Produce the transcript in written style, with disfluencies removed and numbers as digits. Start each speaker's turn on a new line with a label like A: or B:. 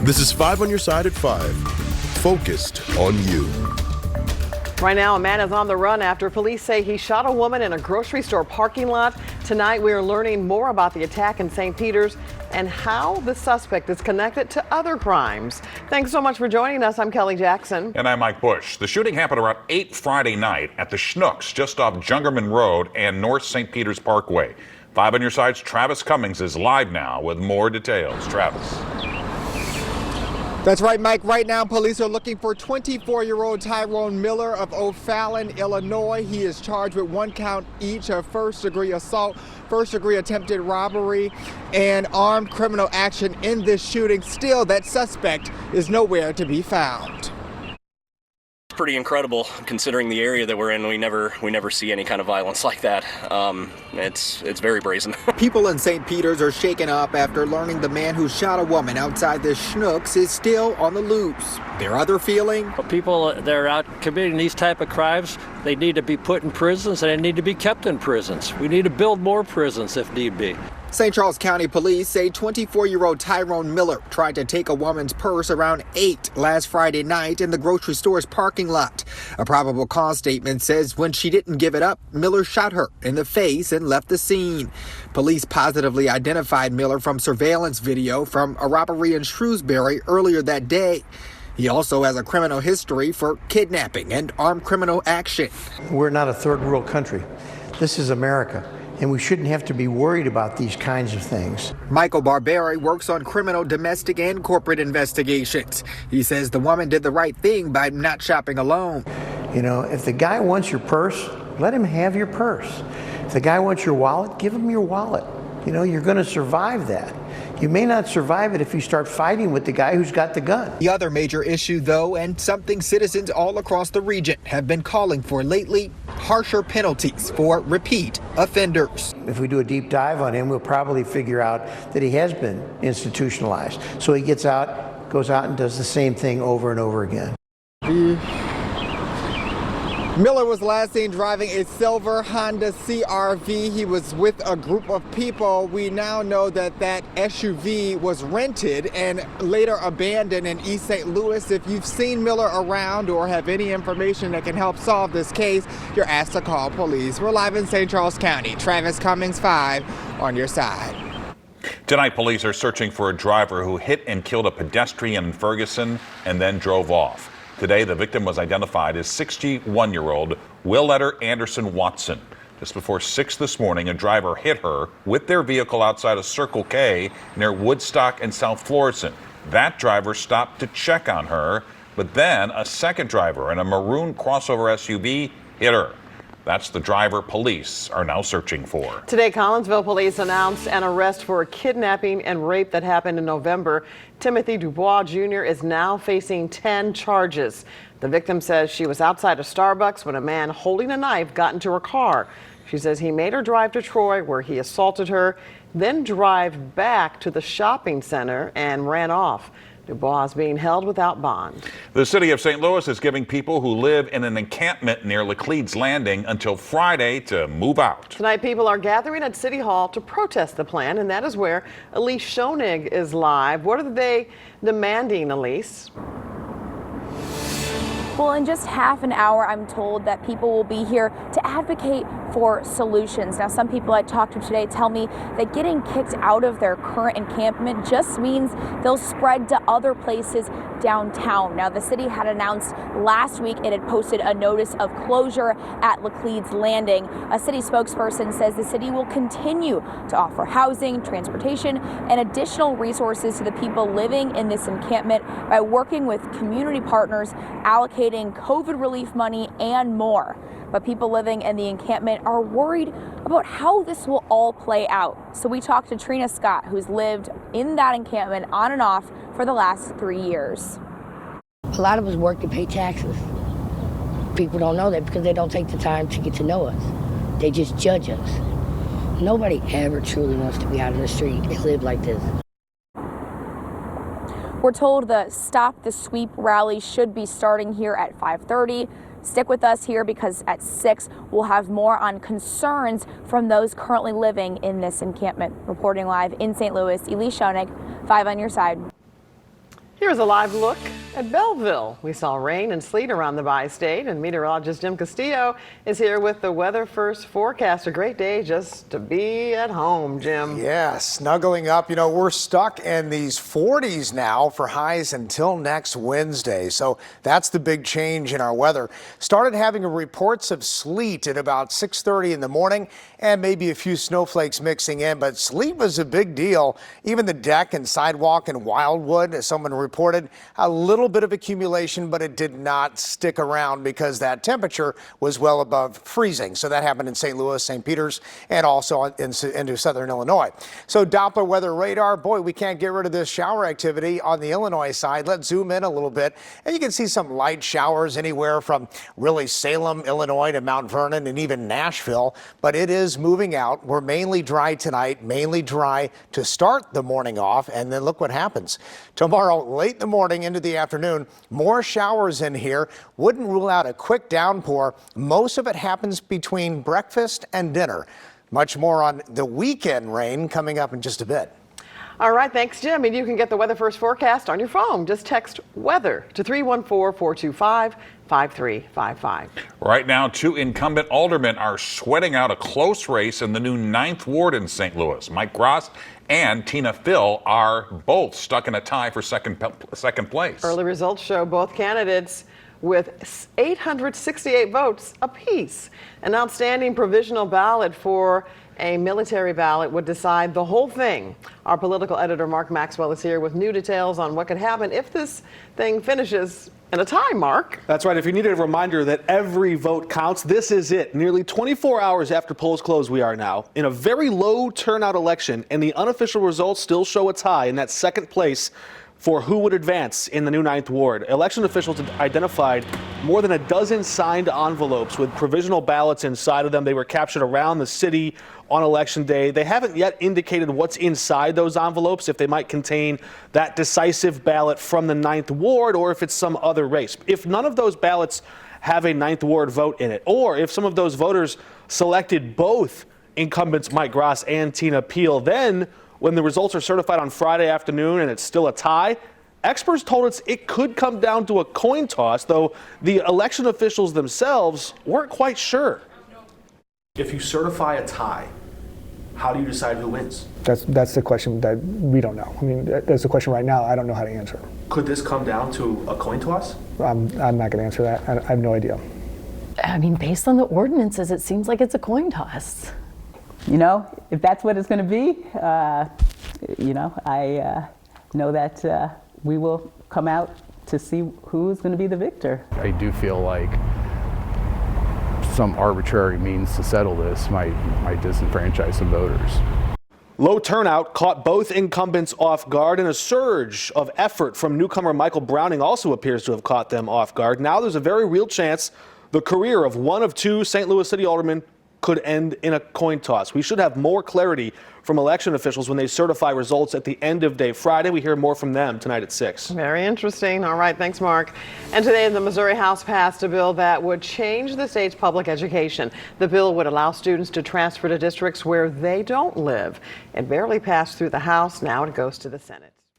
A: This is 5 on your side at 5. Focused on you.
B: Right now, a man is on the run after police say he shot a woman in a grocery store parking lot. Tonight, we are learning more about the attack in St. Peter's and how the suspect is connected to other crimes. Thanks so much for joining us. I'm Kelly Jackson.
C: And I'm Mike Bush. The shooting happened around 8 Friday night at the Schnucks just off Jungerman Road and North St. Peter's Parkway. 5 on your side's Travis Cummings is live now with more details. Travis.
D: That's right, Mike. Right now, police are looking for 24-year-old Tyrone Miller of O'Fallon, Illinois. He is charged with 1 count each of first-degree assault, first-degree attempted robbery, and armed criminal action in this shooting. Still, that suspect is nowhere to be found.
E: Pretty incredible considering the area that we're in. We never see any kind of violence like that. It's very brazen.
D: People in St. Peter's are shaken up after learning the man who shot a woman outside the Schnucks is still on the loose. Their other feeling?
F: People that are out committing these type of crimes, they need to be put in prisons and they need to be kept in prisons. We need to build more prisons if need be.
D: St. Charles County police say 24-year-old Tyrone Miller tried to take a woman's purse around 8 last Friday night in the grocery store's parking lot. A probable cause statement says when she didn't give it up, Miller shot her in the face and left the scene. Police positively identified Miller from surveillance video from a robbery in Shrewsbury earlier that day. He also has a criminal history for kidnapping and armed criminal action.
G: We're not a third world country. This is America. And we shouldn't have to be worried about these kinds of things.
D: Michael Barberi works on criminal, domestic, and corporate investigations. He says the woman did the right thing by not shopping alone.
G: You know, if the guy wants your purse, let him have your purse. If the guy wants your wallet, give him your wallet. You know, you're going to survive that. You may not survive it if you start fighting with the guy who's got the gun.
D: The other major issue, though, and something citizens all across the region have been calling for lately, harsher penalties for repeat offenders.
G: If we do a deep dive on him, we'll probably figure out that he has been institutionalized. So he gets out, goes out and does the same thing over and over again.
D: Miller was last seen driving a silver Honda CR-V. He was with a group of people. We now know that that SUV was rented and later abandoned in East St. Louis. If you've seen Miller around or have any information that can help solve this case, you're asked to call police. We're live in St. Charles County. Travis Cummings, 5 on your side.
C: Tonight, police are searching for a driver who hit and killed a pedestrian in Ferguson and then drove off. Today, the victim was identified as 61-year-old Willetta Anderson Watson. Just before 6 this morning, a driver hit her with their vehicle outside of Circle K near Woodstock and South Florissant. That driver stopped to check on her, but then a second driver in a maroon crossover SUV hit her. That's the driver police are now searching for.
B: Today, Collinsville police announced an arrest for a kidnapping and rape that happened in November. Timothy Dubois Jr. is now facing 10 charges. The victim says she was outside a Starbucks when a man holding a knife got into her car. She says he made her drive to Troy, where he assaulted her, then drive back to the shopping center and ran off. Dubois is being held without bond.
C: The city of St. Louis is giving people who live in an encampment near Laclede's Landing until Friday to move out.
B: Tonight, people are gathering at City Hall to protest the plan, and that is where Elise Schoenig is live. What are they demanding, Elise?
H: Well, in just half an hour, I'm told that people will be here to advocate for solutions. Now, some people I talked to today tell me that getting kicked out of their current encampment just means they'll spread to other places downtown. Now, the city had announced last week it had posted a notice of closure at Laclede's Landing. A city spokesperson says the city will continue to offer housing, transportation, and additional resources to the people living in this encampment by working with community partners, allocating COVID relief money, and more. But people living in the encampment are worried about how this will all play out. So we talked to Trina Scott, who's lived in that encampment on and off for the last 3 years.
I: A lot of us work to pay taxes. People don't know that because they don't take the time to get to know us. They just judge us. Nobody ever truly wants to be out in the street and live like this.
H: We're told the Stop the Sweep rally should be starting here at 5:30. Stick with us here because at 6 we'll have more on concerns from those currently living in this encampment. Reporting live in St. Louis, Elise Schoenig, 5 on your side.
B: Here's a live look at Belleville. We saw rain and sleet around the bi-state, and meteorologist Jim Castillo is here with the weather first forecast. A great day just to be at home, Jim.
J: Yeah, snuggling up. You know, we're stuck in these 40s now for highs until next Wednesday. So that's the big change in our weather. Started having reports of sleet at about 6:30 in the morning and maybe a few snowflakes mixing in, but sleet was a big deal. Even the deck and sidewalk in Wildwood, as someone reported, a little bit of accumulation, but it did not stick around because that temperature was well above freezing. So that happened in St. Louis, St. Peters, and also into southern Illinois. So Doppler weather radar, boy, we can't get rid of this shower activity on the Illinois side. Let's zoom in a little bit, and you can see some light showers anywhere from really Salem, Illinois to Mount Vernon and even Nashville, but it is moving out. We're mainly dry tonight, mainly dry to start the morning off, and then look what happens. Tomorrow, late in the morning into the afternoon, more showers in here. Wouldn't rule out a quick downpour. Most of it happens between breakfast and dinner. Much more on the weekend rain coming up in just a bit.
B: All right, thanks, Jim. And you can get the weather first forecast on your phone. Just text weather to 314-425-5355.
C: Right now, two incumbent aldermen are sweating out a close race in the new 9th Ward in St. Louis. Mike Gross and Tina Phil are both stuck in a tie for second place.
B: Early results show both candidates with 868 votes apiece. An outstanding provisional ballot for a military ballot would decide the whole thing. Our political editor Mark Maxwell is here with new details on what could happen if this thing finishes in a tie, Mark.
K: That's right. If you needed a reminder that every vote counts, this is it. Nearly 24 hours after polls close, we are now in a very low turnout election, and the unofficial results still show a tie in that second place for who would advance in the new 9th Ward. Election officials identified more than a dozen signed envelopes with provisional ballots inside of them. They were captured around the city on Election Day. They haven't yet indicated what's inside those envelopes, if they might contain that decisive ballot from the 9th Ward or if it's some other race. If none of those ballots have a 9th Ward vote in it, or if some of those voters selected both incumbents Mike Gross and Tina Phil, then when the results are certified on Friday afternoon and it's still a tie, experts told us it could come down to a coin toss, though the election officials themselves weren't quite sure. If you certify a tie, how do you decide who wins?
L: That's the question that we don't know. I mean, that's the question right now I don't know how to answer.
K: Could this come down to a coin toss?
L: I'm not going to answer that. I have no idea.
M: I mean, based on the ordinances, it seems like it's a coin toss.
N: You know, if that's what it's going to be, you know, I know that we will come out to see who's going to be the victor.
O: I do feel like some arbitrary means to settle this might disenfranchise some voters.
K: Low turnout caught both incumbents off guard, and a surge of effort from newcomer Michael Browning also appears to have caught them off guard. Now there's a very real chance the career of one of two St. Louis City aldermen could end in a coin toss. We should have more clarity from election officials when they certify results at the end of day Friday. We hear more from them tonight at 6.
B: Very interesting. All right, thanks, Mark. And today the Missouri House passed a bill that would change the state's public education. The bill would allow students to transfer to districts where they don't live. It barely passed through the House. Now it goes to the Senate.